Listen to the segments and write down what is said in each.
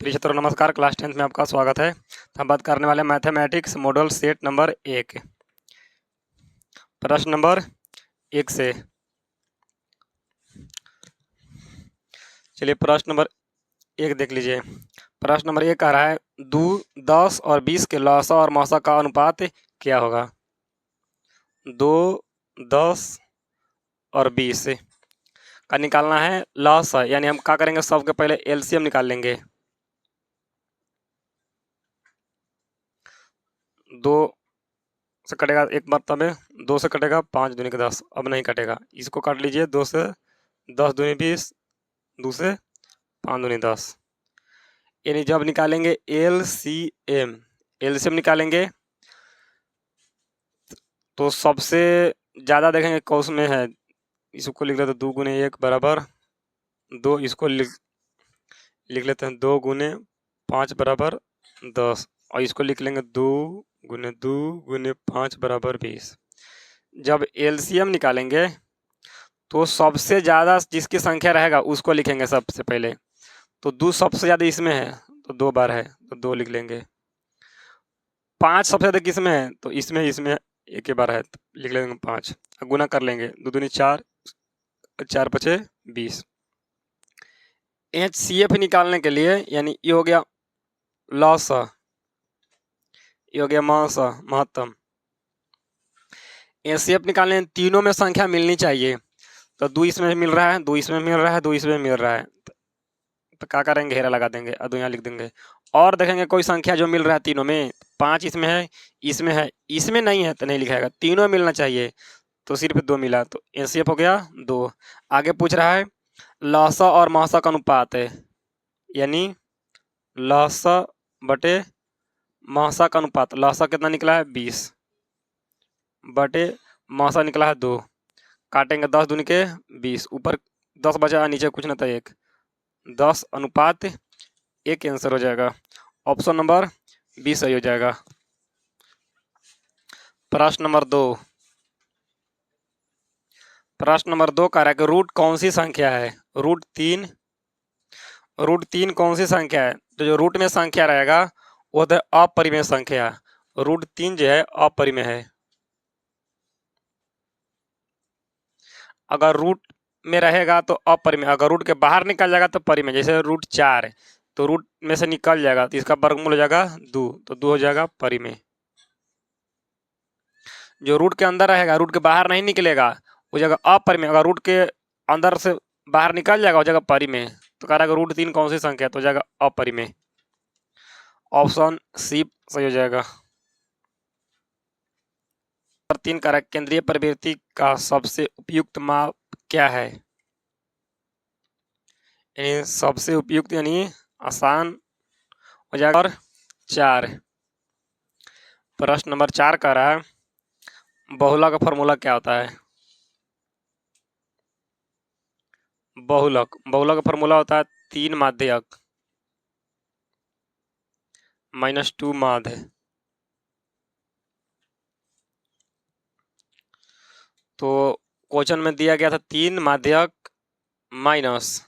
प्रिय छात्रों नमस्कार। क्लास 10th में आपका स्वागत है। हम बात करने वाले मैथमेटिक्स मॉडल सेट नंबर 1, प्रश्न नंबर 1 से। चलिए प्रश्न नंबर 1 देख लीजिए। प्रश्न नंबर 1 कह रहा है 2, 10 और 20 के लौसा और मौसा का अनुपात क्या होगा। 2, 10 और 20 का निकालना है लौसा, यानी हम क्या करेंगे, सबके पहले एलसीएम निकाल लेंगे। 2 से कटेगा एक मरतबा में, 2 से कटेगा 5 दूनी के 10, अब नहीं कटेगा, इसको काट लीजिए। 2 से 10 दूनी 20, 2 से 5 दूनी 10। यानी जब निकालेंगे एलसीएम निकालेंगे तो सबसे ज़्यादा देखेंगे कौन में है। इसको लिख लेते 2 गुने 1 बराबर 2, इसको लिख लेते हैं 2 गुने 5 बराबर 10, और इसको लिख लेंगे 2 गुने 5 बराबर 20। जब एलसीएम निकालेंगे तो सबसे ज़्यादा जिसकी संख्या रहेगा उसको लिखेंगे सबसे पहले। तो 2 सबसे ज़्यादा इसमें है तो 2 बार है तो 2 लिख लेंगे। 5 सबसे ज़्यादा किसमें है तो इसमें एक ही बार है तो लिख लेंगे 5। गुना कर लेंगे, 2 दूनी 4, 4 पचे 20। एचसीएफ निकालने के लिए यानी ये हो गया लौसा, ये हो गया मौसा महत्तम। एचसीएफ निकालने तीनों में संख्या मिलनी चाहिए। तो 2 इसमें मिल रहा है, 2 इसमें मिल रहा है, 2 इसमें मिल रहा है, तो क्या करेंगे, घेरा लगा देंगे और 2 यहाँ लिख देंगे। और देखेंगे कोई संख्या जो मिल रहा है तीनों में, 5 इसमें है, इसमें नहीं है तो नहीं लिखाएगा, तीनों मिलना चाहिए। तो सिर्फ 2 मिला तो एचसीएफ हो गया 2। आगे पूछ रहा है लौसा और मौसा का अनुपात है, यानी लौसा बटे मौसा का अनुपात। लौसा कितना निकला है 20 बटे मौसा निकला है 2। काटेंगे 10 दूनी के 20, ऊपर 10 बचा, नीचे कुछ ना था 1, 10 अनुपात 1 आंसर हो जाएगा। ऑप्शन नंबर 20 सही हो जाएगा। प्रश्न नंबर 2 कह रहा है कि रूट कौन सी संख्या है। रूट 3 कौन सी संख्या है। तो जो रूट में संख्या रहेगा वो तो अपरिमेय संख्या। रूट 3 जो है अपरिमेय है। अगर रूट में रहेगा तो अपरिमेय, अगर रूट के बाहर निकल जाएगा तो परिमेय। जैसे रूट 4 तो रूट में से निकल जाएगा तो इसका वर्गमूल हो जाएगा 2, तो 2 हो जाएगा परिमेय। जो रूट के अंदर रहेगा, रूट के बाहर नहीं निकलेगा, वो जगह अपरिमेय। अगर रूट के अंदर से बाहर निकल जाएगा वो जगह परिमेय। तो कह रहा है रूट 3 कौन सी संख्या, तो हो जाएगा अपरिमेय। ऑप्शन सी सही हो जाएगा। 3 कह रहा है केंद्रीय प्रवृत्ति का सबसे उपयुक्त माप क्या है। सबसे उपयुक्त यानी आसान हो जाएगा। और 4 प्रश्न नंबर 4 कह रहा है बहुलक का फॉर्मूला क्या होता है। बहुलक का फॉर्मूला होता है 3 माध्यक -2 माध्य। तो क्वेश्चन में दिया गया था 3 माध्यक माइनस,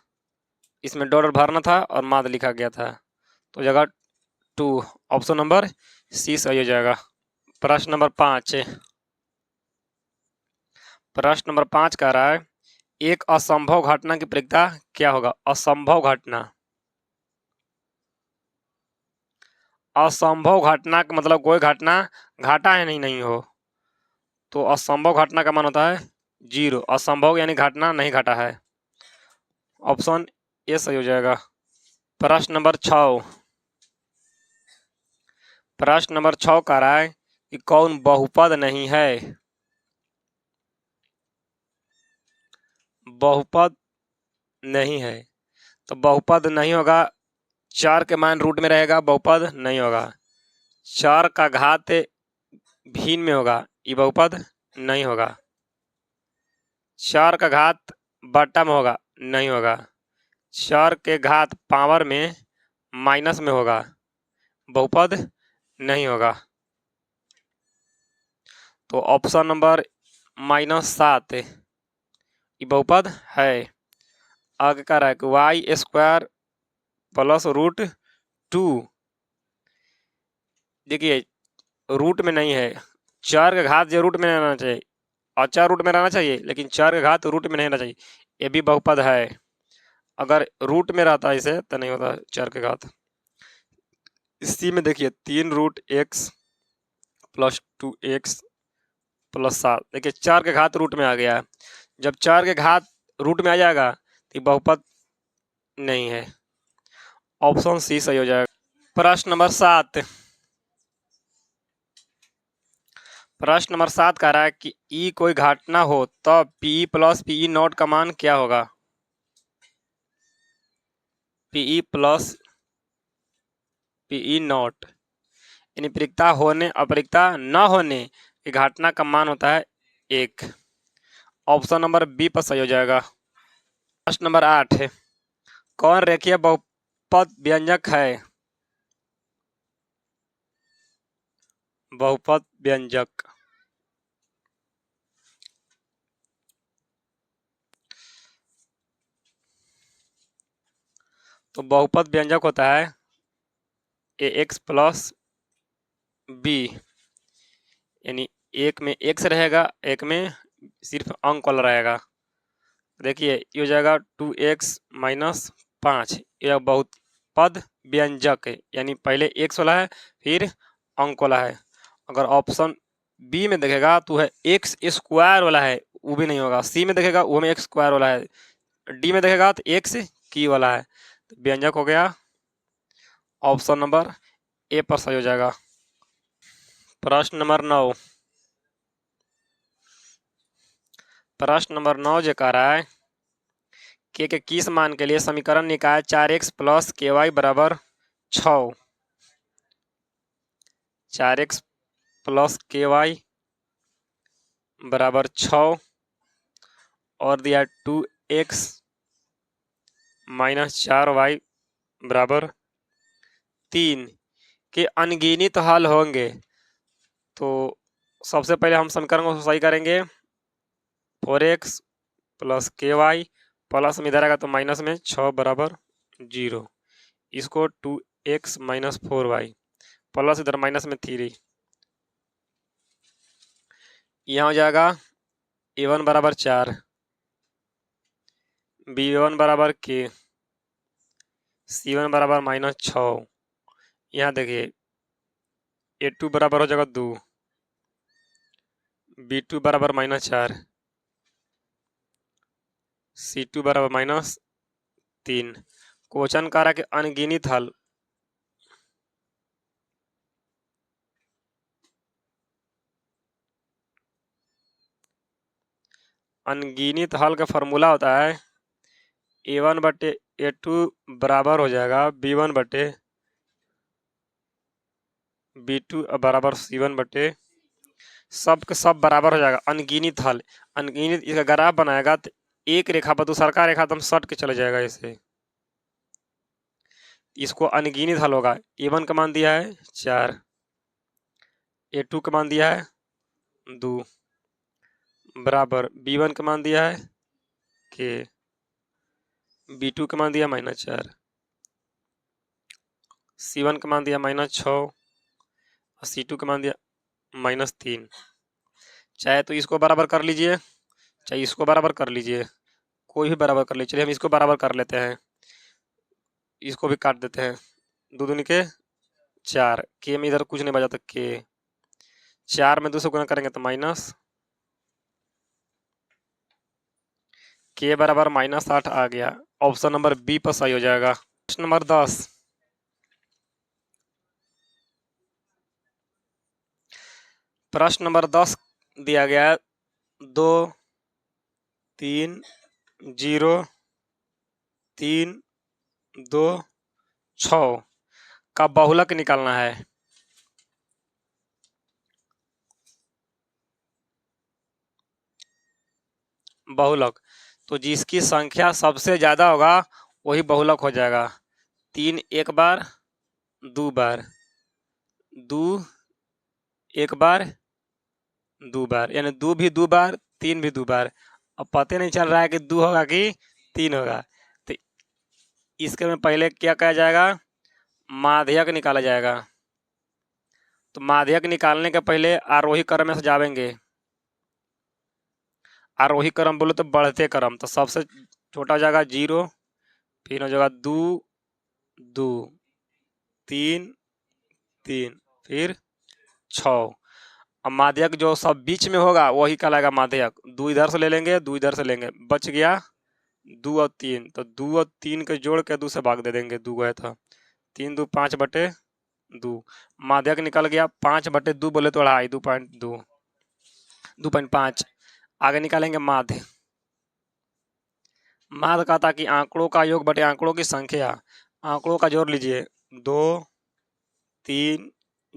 इसमें डॉलर भरना था और माध्य लिखा गया था, तो जगह 2। ऑप्शन नंबर सी सही हो जाएगा। प्रश्न नंबर 5 कह रहा है एक असंभव घटना की प्रतिक्रिया क्या होगा। असंभव घटना का मतलब कोई घटना घटा है नहीं हो, तो असंभव घटना का मान होता है 0। असंभव यानी घटना नहीं घटा है। ऑप्शन ए सही हो जाएगा। प्रश्न नंबर 6 कह रहा है कि कौन बहुपद नहीं है। बहुपद नहीं है, तो बहुपद नहीं होगा। 4 के मान रूट में रहेगा, बहुपद नहीं होगा। 4 का घात भिन्न में होगा, ये बहुपद नहीं होगा। 4 का घात बट्टा में होगा, नहीं होगा। 4 के घात पावर में माइनस में होगा, बहुपद नहीं होगा। तो ऑप्शन नंबर -7 ये बहुपद है। आगे कह रहा है कि y² प्लस रूट 2, देखिए रूट में नहीं है, 4 का घात जो रूट में रहना चाहिए, और 4 रूट में रहना चाहिए, लेकिन 4 का घात रूट में नहीं रहना चाहिए, ये भी बहुपद है। अगर रूट में रहता है इसे तो नहीं होता 4 के घात। इसी में देखिए 3 root x plus 2x plus 7, देखिए 4 के घात रूट में आ गया है। जब 4 के घात रूट में आ जाएगा तो बहुपद नहीं है, ऑप्शन सी सही हो जाएगा। प्रश्न नंबर 7, प्रश्न नंबर 7 कह रहा है कि ई कोई घटना हो तब पीई प्लस पीई नॉट का मान क्या होगा। पीई प्लस पीई नॉट यानी परिक्ता होने अपरिक्ता न होने की घटना का मान होता है 1। ऑप्शन नंबर बी पर सही हो जाएगा। प्रश्न नंबर 8 है, कौन रेखीय बहुपद व्यंजक है। बहुपद व्यंजक, तो बहुपद व्यंजक होता है ए एक्स प्लस बी, यानी एक में एक्स रहेगा, एक में सिर्फ अंक वाला रहेगा। देखिए ये हो जाएगा 2x माइनस 5, यह बहुपद व्यंजक है, यानी पहले एक्स वाला है फिर अंक वाला है। अगर ऑप्शन बी में देखेगा तो है एक्स स्क्वायर वाला है, वो भी नहीं होगा। सी में देखेगा वो में एक्स स्क्वायर वाला है, डी में देखेगा तो एक्स की वाला है, तो व्यंजक हो गया ऑप्शन नंबर ए पर सही हो जाएगा। प्रश्न नंबर 9, प्रश्न नंबर 9 जो कह रहा है के किस मान के लिए समीकरण निकाय 4x प्लस के वाई बराबर 6, 4x प्लस के वाई बराबर 6 और दिया 2x माइनस 4y बराबर 3 के अनगिनत हल होंगे। तो सबसे पहले हम समीकरण को सही करेंगे, 4x प्लस के वाई प्लस में इधर आएगा तो माइनस में 6 बराबर 0, इसको 2x माइनस 4y प्लस इधर माइनस में 3, यहाँ हो जाएगा a1 बराबर 4, b1 बराबर k, c1 बराबर माइनस 6, यहाँ देखिए a2 बराबर हो जाएगा 2, b2 बराबर माइनस 4, c2 बराबर माइनस 3। क्वेश्चन कह रहा है कि अनगिनत हल, अनगिनत हल का फॉर्मूला होता है a1 बटे a2 बराबर हो जाएगा b1 बटे b2 बराबर c1 बटे सब के सब बराबर हो जाएगा। अनगिनत हल, अनगिनत इसका ग्राफ बनाएगा तो एक रेखा पर दूसरा का रेखा एकदम सट के चले जाएगा इसे, इसको अनगिनत हल होगा। a1 का मान दिया है 4, a2 का मान दिया है 2 बराबर b1 का मान दिया है k, b2 का मान दिया माइनस 4, c1 का मान दिया माइनस 6 और c2 का मान दिया माइनस 3। चाहे तो इसको बराबर कर लीजिए, चाहे इसको बराबर कर लीजिए, कोई भी बराबर कर लीजिए। चलिए हम इसको बराबर कर लेते हैं, इसको भी काट देते हैं, 2 दूनी के 4, के में इधर कुछ नहीं बचा तो के, 4 में 2 से गुना करेंगे तो माइनस, के बराबर माइनस 8 आ गया। ऑप्शन नंबर बी पर सही हो जाएगा। प्रश्न नंबर 10, प्रश्न नंबर 10 दिया गया है 2 3 0 3 2 6 का बहुलक निकालना है। बहुलक, तो जिसकी संख्या सबसे ज्यादा होगा वही बहुलक हो जाएगा। 3 एक बार, 2 बार, 2 एक बार, 2 बार, यानी 2 भी 2 बार, 3 भी 2 बार। अब पता नहीं चल रहा है कि 2 होगा कि 3 होगा, तो इसके में पहले क्या कहा जाएगा, माध्यक निकाला जाएगा। तो माध्यक निकालने के पहले आरोही क्रम में से जावेंगे। आरोही क्रम बोले तो बढ़ते क्रम, तो सबसे छोटा हो जाएगा 0, फिर हो जाएगा 2 2 3 3, फिर 6। अब माध्यक जो सब बीच में होगा वही कहलाएगा माध्यक। 2 इधर से ले लेंगे, 2 इधर से लेंगे, बच गया 2 और 3। तो 2 और 3 के जोड़ के 2 से भाग दे देंगे, 2 गया था, 3 2 5 बटे 2। माध्यक निकल गया 5 बटे 2 बोले तो 2.5, 2.2 2.5। आगे निकालेंगे माध्य। माध्य कहता कि आंकड़ों का योग बटे आंकड़ों की संख्या। आंकड़ों का जोड़ लीजिए, 2 3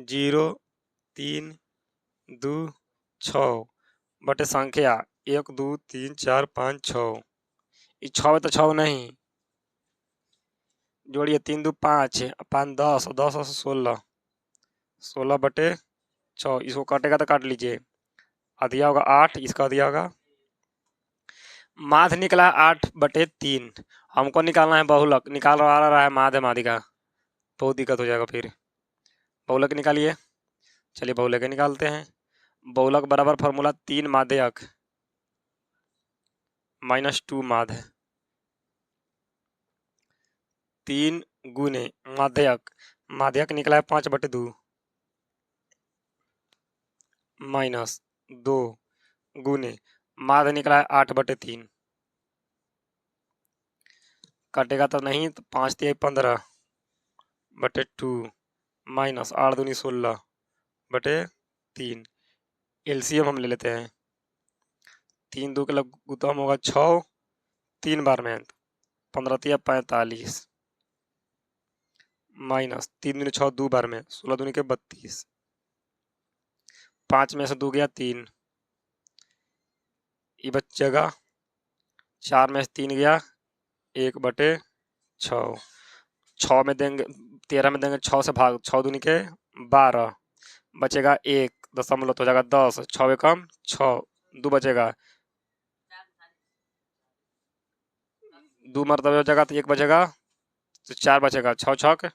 0 3 2 6 बटे संख्या 1 2 3 4 5 6। इस 6 में तो 6 नहीं, जोड़िए 3 2 5 5 10 10 और 16 16 बटे 6। इसको काटेगा तो काट लीजिए, दिया होगा 8, इसका दिया होगा। माध्य निकला 8 बटे 3। हमको निकालना है बहुलक, निकाल रहा है माध्य माध्यिका, बहुत दिक्कत हो जाएगा फिर। बहुलक निकालिए, चलिए बहुलक निकालते हैं। बहुलक बराबर फॉर्मूला 3 माध्यक -2 माध्य, 3 गुने माध्यक। माध्यक निकला है 5 बटे 2 -2 गुने माध्य निकला है 8 बटे 3। कटेगा तो नहीं, तो 5 3 15 बटे 2 -8 दूनी 16 बटे 3। एलसीएम हम ले लेते हैं, 3 2 के लग गुतम होगा 6, 3 बार में 15 3 45 -3 दूनी 6 2 बार में 16 दूनी के 32। 5 में से 2 गया 3, ये बचेगा 4 में से 3 गया 1 बटे 6। 6 में देंगे 13 में देंगे 6 से भाग, 6 दूनी के 12 बचेगा 1 दशमलव तो हो जाएगा 10। 6 में कम 6, 2 बचेगा, 2 मरतबे हो जाएगा तो 1 बचेगा, तो 4 बचेगा, 6 6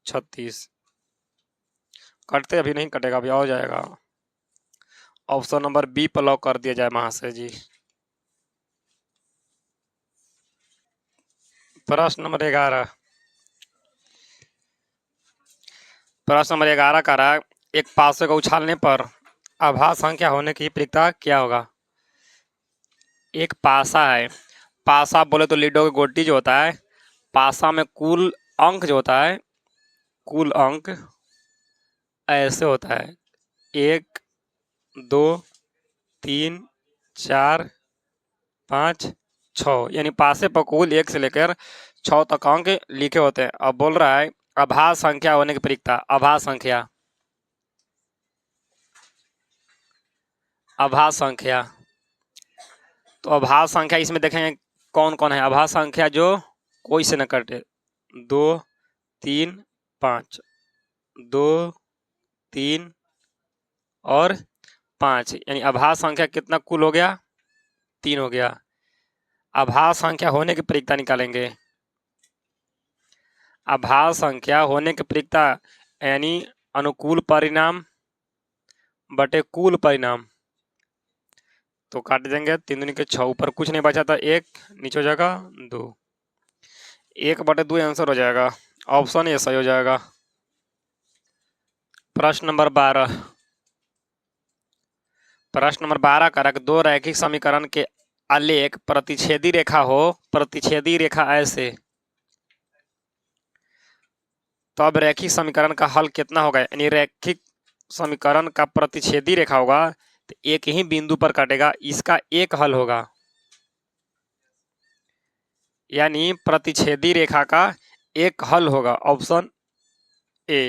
36। कटते अभी नहीं कटेगा, अभी हो जाएगा। ऑप्शन नंबर बी पर लॉक कर दिया जाए महाशय जी। प्रश्न नंबर 11। प्रश्न नंबर 11 कह रहा है, एक पासे को उछालने पर आभास संख्या होने की प्रक्रिया क्या होगा। एक पासा है, पासा बोले तो लीडो की गोटी जो होता है, पासा में कुल अंक जो होता है, कुल अंक ऐसे होता है 1 2 3 4 5 6, यानी पासे पर कुल 1 से लेकर 6 तक अंक लिखे होते हैं। अब बोल रहा है आभास संख्या होने की प्रक्रिया। आभास संख्या, आभास संख्या, तो आभास संख्या इसमें देखेंगे कौन कौन है। आभास संख्या जो कोई से न कटे, 2 3 5, 2 3 और 5, यानी आभास संख्या कितना कुल हो गया, 3 हो गया। आभास संख्या होने की प्रक्रिया निकालेंगे। आभास संख्या होने की प्रक्रिया यानी अनुकूल परिणाम बटे कुल परिणाम, तो काट देंगे 3 दूनी के 6, ऊपर कुछ नहीं बचा था 1, नीचे हो जाएगा 2, 1 बटे 2 आंसर हो जाएगा। ऑप्शन ए सही हो जाएगा। प्रश्न नंबर 12। प्रश्न नंबर 12 का दो रैखिक समीकरण के आलेख प्रतिच्छेदी रेखा हो, प्रतिच्छेदी रेखा ऐसे, तो अब रैखिक समीकरण का हल कितना होगा। यानी रैखिक समीकरण का प्रतिच्छेदी रेखा होगा तो एक ही बिंदु पर काटेगा, इसका एक हल होगा, यानी प्रतिच्छेदी रेखा का एक हल होगा। Option A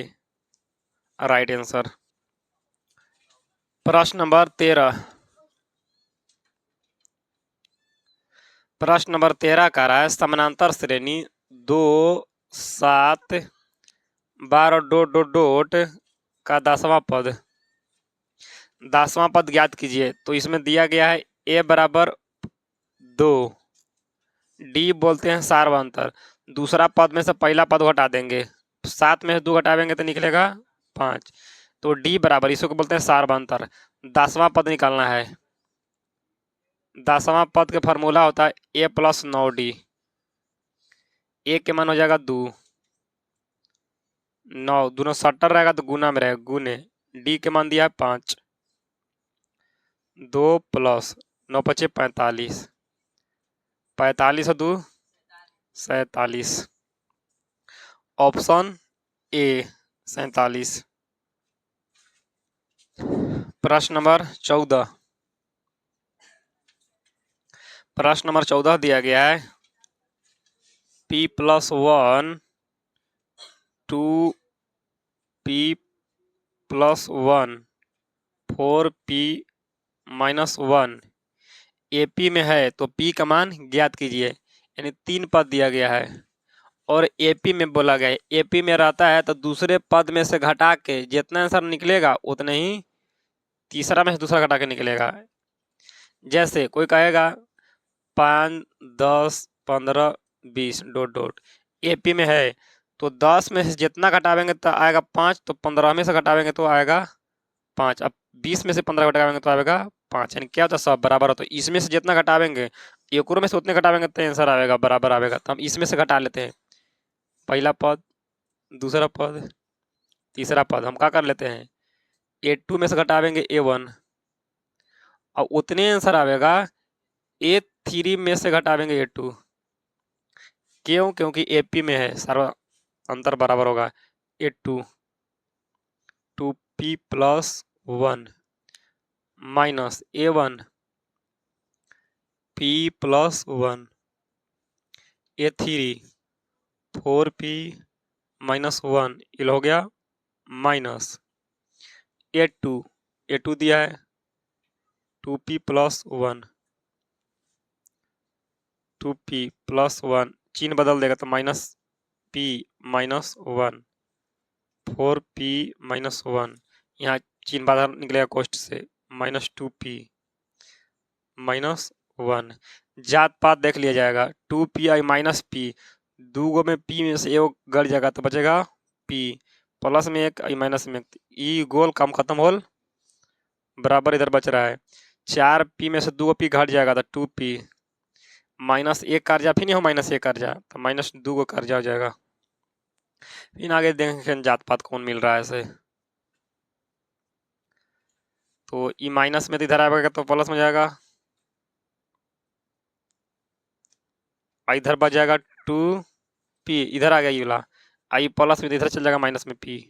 right answer. प्रश्न नंबर 13। प्रश्न नंबर 13 का रहा है समानांतर श्रेणी 2 7 12 डॉट डॉट डॉट का 10वां पद, 10वां पद ज्ञात कीजिए। तो इसमें दिया गया है ए बराबर 2, डी बोलते हैं सार्वंतर, दूसरा पद में से पहला पद हटा देंगे, 7 में से 2 घटावेंगे तो निकलेगा 5। तो डी बराबर, इसको बोलते हैं सार्वंतर। 10वां पद निकालना है। 10वां पद का फार्मूला होता है ए प्लस 9d। ए के मान हो जाएगा 2, 9 दोनों सट्टर रहेगा तो गुना में रहेगा, गुने। डी के मान दिया है 5, 2 प्लस 9 पचे 45, 45 और 2 47। Option A 47। प्रश्न नंबर 14। प्रश्न नंबर 14 दिया गया है p plus 1 2p plus 1 4p minus 1 AP में है तो p का मान ज्ञात कीजिए। यानी 3 पद दिया गया है और AP में बोला गया है। AP में रहता है तो दूसरे पद में से घटा के जितना आंसर निकलेगा उतने ही तीसरा में से दूसरा घटा के निकलेगा। जैसे कोई कहेगा 5 10 15 20 डॉट डॉट, AP में है तो 10 में से जितना घटावेंगे तो आएगा 5, तो 15 में से घटावेंगे तो आएगा 5। अब 20 में से 15 घटावेंगे तो आएगा 5। यानी क्या होता है, सब बराबर होता है। इसमें से जितना घटावेंगे एक में से उतने घटावेंगे तो आंसर आएगा बराबर आएगा। तो हम इसमें से घटा लेते हैं, पहला पद, दूसरा पद, तीसरा पद। हम क्या कर लेते हैं, A2 में से घटावेंगे A1 और उतने आंसर आएगा A3 में से घटावेंगे A2। क्यों? क्योंकि AP में है, सारा अंतर बराबर होगा। A2 2p plus 1 minus A1 p plus 1 A3 4p minus 1 इल हो गया माइनस A2 दिया है 2p प्लस 1 2p प्लस 1 चिन्ह बदल देगा तो minus p minus 1 4p minus 1, यहाँ चिन्ह बाहर निकलेगा कोष्ठ से, माइनस 2p माइनस 1। जात पात देख लिया जाएगा, 2p आई माइनस p, दो में p में से एक गड़ जाएगा तो बचेगा p, प्लस में एक आई माइनस में एक, ई गोल काम खत्म होल बराबर इधर बच रहा है। 4p में से 2p घट जाएगा तो 2p माइनस एक कर्जा, फिर नहीं हो माइनस एक कर्जा तो माइनस 2 कर्जा हो जाएगा। फिर आगे देखें जात पात कौन मिल रहा है ऐसे, तो ई माइनस में तो इधर आएगा तो प्लस में जाएगा, इधर बच जाएगा 2p, इधर आ गया ये वाला आई प्लस में तो इधर चल जाएगा माइनस में p।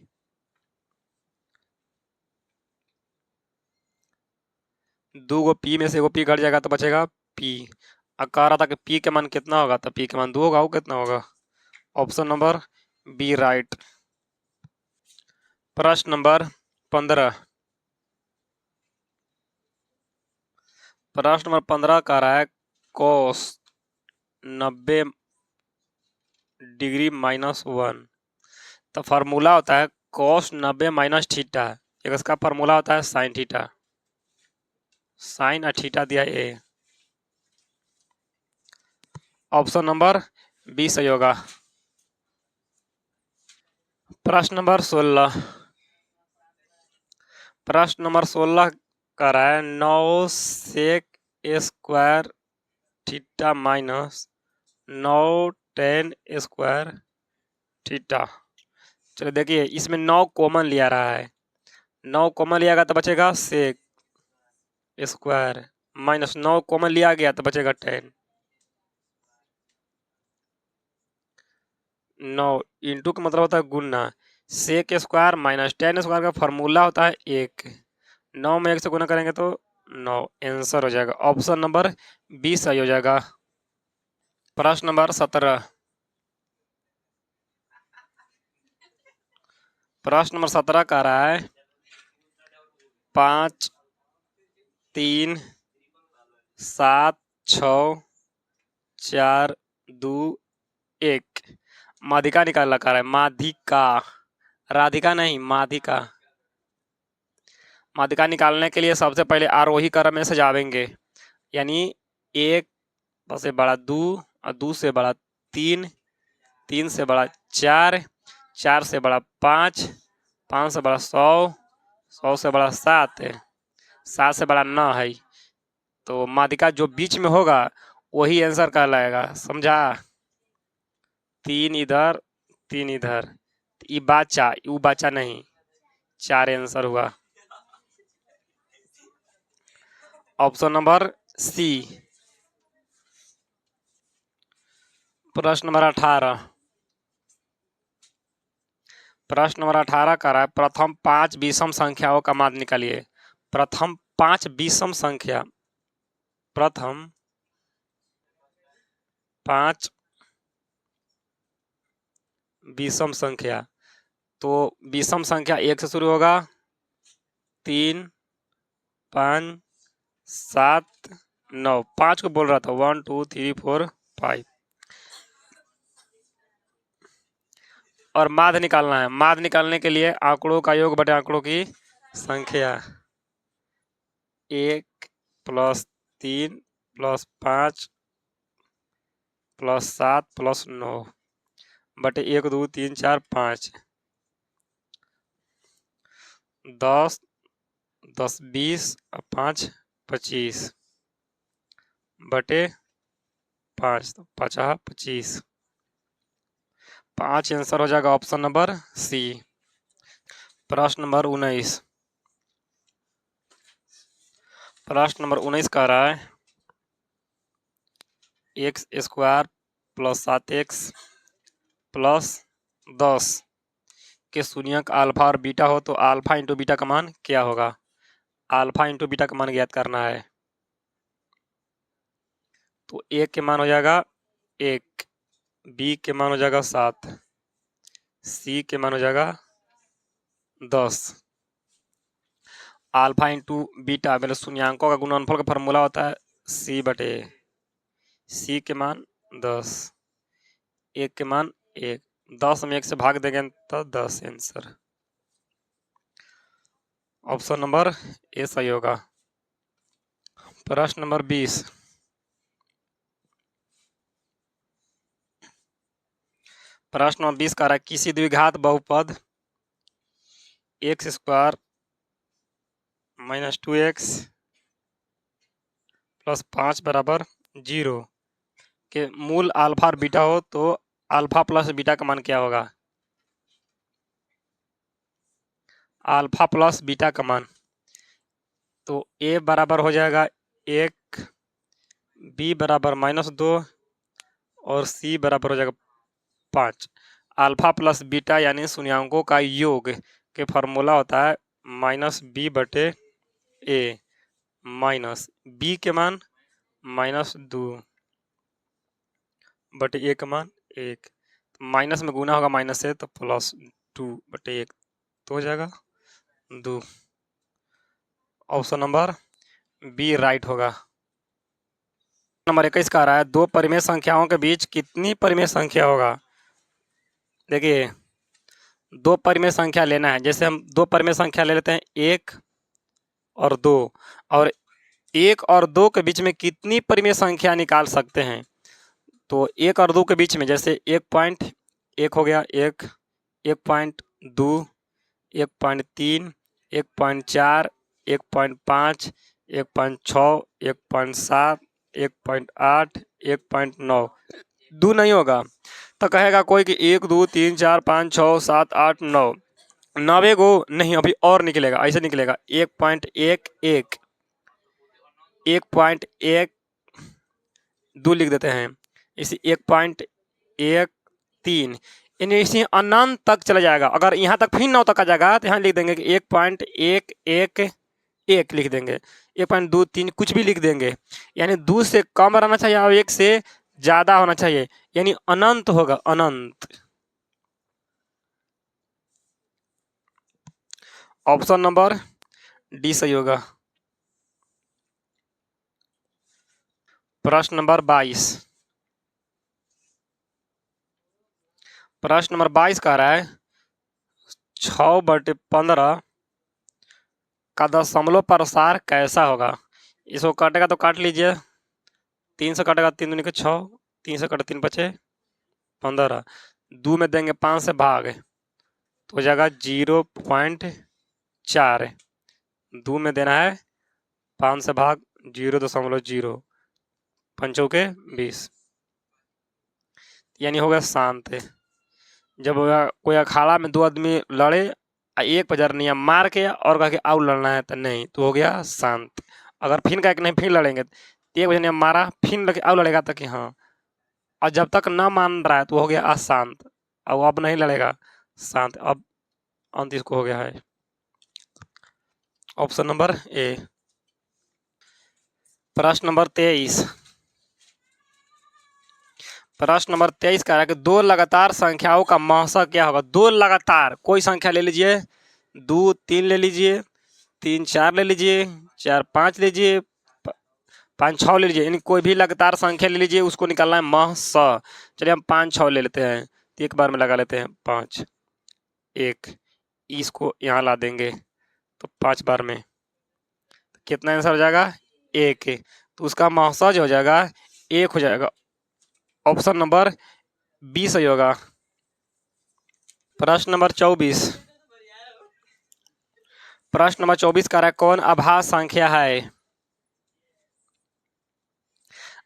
दो p में से एगो p घट जाएगा तो बचेगा p। अब कह रहा था कि p के मान कितना होगा, तो p के मान 2 होगा। वो कितना होगा? Option number B right. प्रश्न नंबर 15। प्रश्न नंबर 15 कह रहा है cos 90 डिग्री माइनस 1। तो फार्मूला होता है cos 90 माइनस थीटा, एक इसका फार्मूला होता है साइन थीटा। साइन और थीटा दिया ए। ऑप्शन नंबर बी सही होगा। प्रश्न नंबर 16। प्रश्न नंबर 16 कर रहा है 9 sec square theta minus 9 tan square theta. चलो देखिए, इसमें 9 कॉमन लिया रहा है, 9 कॉमन लिया तो बचेगा सेक स्क्वायर माइनस 9 कॉमन लिया गया तो बचेगा 10। 9 इंटू का मतलब होता है गुना, सेक स्क्वायर माइनस 10 स्क्वायर का फॉर्मूला होता है 1। 9 में 1 से गुना करेंगे तो 9, आंसर हो जाएगा ऑप्शन नंबर बी सही हो जाएगा। प्रश्न नंबर 17। प्रश्न नंबर 17 कह रहा है 5 3 7 6 4 2 1 माध्यिका निकालना कह रहा है। माध्यिका, राधिका नहीं, माध्यिका। माध्यिका निकालने के लिए सबसे पहले आरोही क्रम में सजावेंगे, यानी 1 से बड़ा 2 और 2 से बड़ा 3, 3 से बड़ा 4, 4 से बड़ा 5, 5 से बड़ा 100, 100 से बड़ा 7 है, 7 से बड़ा 9 है। तो माध्यिका जो बीच में होगा वही आंसर कहलाएगा, समझा। 3 इधर 3 इधर, ये बचा, यू बचा नहीं, 4 आंसर हुआ। Option number C. प्रश्न नंबर 18। प्रश्न नंबर 18 कर रहा है, प्रथम 5 विषम संख्याओं का मान निकालिए। प्रथम 5 विषम संख्या, प्रथम 5 विषम संख्या। तो विषम संख्या 1 से शुरू होगा, 3, 5, 7, 9, 5 को बोल रहा था, 1 2 3 4 5। और माध्य निकालना है। माध्य निकालने के लिए आंकड़ों का योग बटे आंकड़ों की संख्या। 1 + 3 + 5 + 7 + 9 बटे 1 2 3 4 5। 10 10 20 और 5 25 बटे 5, 5 25। 5 आंसर हो जाएगा ऑप्शन नंबर सी। प्रश्न नंबर 19। प्रश्न नंबर 19 कह रहा है, x² + 7x + 10 के शून्यक अल्फा और बीटा हो तो अल्फा इंटू बीटा का मान क्या होगा। अल्फा इंटू बीटा का मान ज्ञात करना है। तो ए के मान हो जाएगा 1, बी के मान हो जाएगा 7, सी के मान हो जाएगा 10। अल्फा इंटू बीटा मतलब शून्यांकों का गुणनफल का फॉर्मूला होता है सी बटे ए। सी के मान 10, एक के मान 1, 10 में 1 से भाग देंगे तो 10 आंसर। ऑप्शन नंबर ए सही होगा। प्रश्न नंबर 20। प्रश्न नंबर 20 कह रहा है, किसी द्विघात बहुपद x² - 2x + 5 = 0 के मूल अल्फा और बीटा हो तो अल्फा प्लस बीटा का मान क्या होगा। अल्फा प्लस बीटा का मान, तो a बराबर हो जाएगा 1, b बराबर -2 और c बराबर हो जाएगा 5। अल्फा प्लस बीटा यानी शून्यांकों का योग के फॉर्मूला होता है -b बटे a माइनस b के मान -2 बटे a का मान 1। माइनस में गुना होगा माइनस से तो +2 बटे 1 तो हो जाएगा 2। ऑप्शन नंबर बी राइट होगा। नंबर 21 का रहा है, दो परिमेय संख्याओं के बीच कितनी परिमेय संख्या होगा। देखिए, दो परिमेय संख्या लेना है। जैसे हम दो परिमेय संख्या ले लेते हैं 1 और 2, और 1 और 2 के बीच में कितनी परिमेय संख्या निकाल सकते हैं। तो 1 और 2 के बीच में जैसे 1.1 हो गया, 1, 1.2, 1.3, 1.4, 1.5, 1.6, 1.7, 1.8, 1.9 2 नहीं होगा तो कहेगा कोई कि 1 2 3 4 5 6 7 8 9 9 गो नहीं, अभी और निकलेगा, ऐसे निकलेगा 1.11, 1.1 2 लिख देते हैं, इसी 1.13 यानी इसी अनंत तक चला जाएगा। अगर यहाँ तक फिर 9 तक आ जाएगा तो यहाँ लिख देंगे कि 1.111 लिख देंगे, 1.23 कुछ भी लिख देंगे। यानी 2 से कम रहना चाहिए और 1 से ज्यादा होना चाहिए, यानी अनंत होगा, अनंत। ऑप्शन नंबर डी सही होगा। प्रश्न नंबर 22। प्रश्न नंबर 22 कह रहा है 6/15 का दशमलव प्रसार कैसा होगा। इसको काटेगा तो काट लीजिए, 3 से काटेगा 3 दूनी के 6, 3 से काटे 3 बचे 15, 2 में देंगे 5 से भाग, तो हो जाएगा 0.4, 2 में देना है 5 से भाग 0.0, पंचों के 20, यानी हो गया शांत। जब कोई अखाड़ा में दो आदमी लड़े, एक पर जरनिया मार के और कहा कि आओ लड़ना है, तो नहीं, तो हो गया शांत। अगर फिर कह के नहीं फिर लड़ेंगे, तो एक बजनिया मारा फिर लगे आओ लड़ेगा, तो कि हाँ, और जब तक ना मान रहा है तो हो गया अशांत, और अब नहीं लड़ेगा, शांत। अब अंत इसको हो गया है ऑप्शन नंबर ए। प्रश्न नंबर 23, प्रश्न नंबर 23 कह रहा है कि दो लगातार संख्याओं का महसा क्या होगा। दो लगातार कोई संख्या ले लीजिए, 2 3 ले लीजिए, 3 4 ले लीजिए, 4 5 लीजिए, 5 6 ले लीजिए, यानी कोई भी लगातार संख्या ले लीजिए, उसको निकालना है महसा। चलिए हम 5 6 ले लेते हैं, तो एक बार में लगा लेते हैं 5 1, इसको यहाँ ला देंगे तो 5 बार में कितना आंसर हो जाएगा 1, तो उसका महसा जो हो जाएगा 1 हो जाएगा। ऑप्शन नंबर बी सही होगा। प्रश्न नंबर 24, प्रश्न नंबर 24 कह रहा है कौन अभाज्य संख्या है।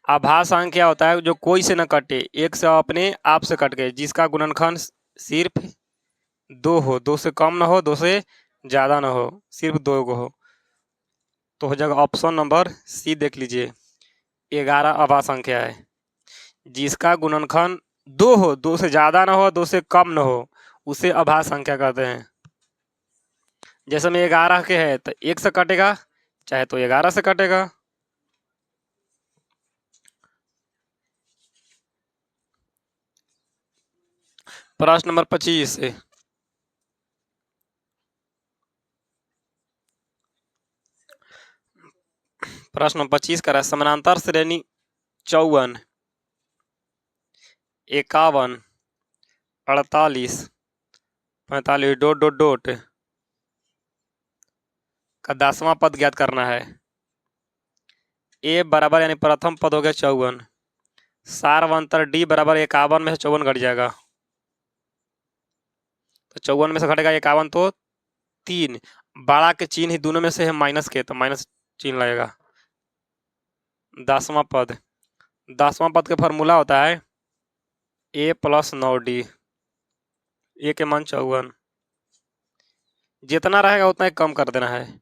अभाज्य संख्या होता है जो कोई से न कटे, एक से अपने आप से कट गए, जिसका गुणनखंड सिर्फ 2 हो, 2 से कम न हो, 2 से ज्यादा न हो, सिर्फ 2 को हो। तो हो जाएगा ऑप्शन नंबर सी, देख लीजिए 11 अभाज्य संख्या है, जिसका गुणनखंड 2 हो, 2 से ज्यादा न हो, 2 से कम न हो, उसे अभाज्य संख्या कहते हैं। जैसे में 11 के है तो 1 से कटेगा, चाहे तो 11 से कटेगा। प्रश्न नंबर 25, प्रश्न नंबर 25 का समानांतर श्रेणी 54 51 48 45 डॉट डॉट डॉट का 10वां पद ज्ञात करना है। ए बराबर यानी प्रथम पद हो गया 54, सारवंतर डी बराबर 51 में से 54 घट जाएगा, तो 54 में से घटेगा 51 तो 3, बड़ा के चिन्ह ही दोनों में से है माइनस के, तो माइनस चिन्ह लगेगा। 10वां पद, 10वां पद का फॉर्मूला होता है ए प्लस 9d, ए के मान 54, जितना रहेगा उतना ही कम कर देना है,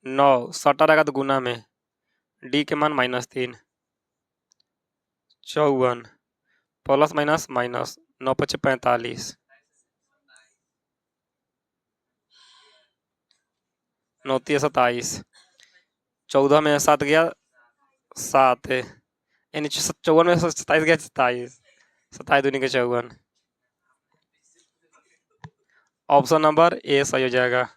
9 सटा रहेगा तो गुना में, डी के मान -3, 54 प्लस माइनस माइनस, 9 पचे 45, 9 तिया 27, 14 में 7 गया 7, यानी 54 में 27 गया 27, 27 दूनी के 54। ऑप्शन नंबर ए सही हो जाएगा।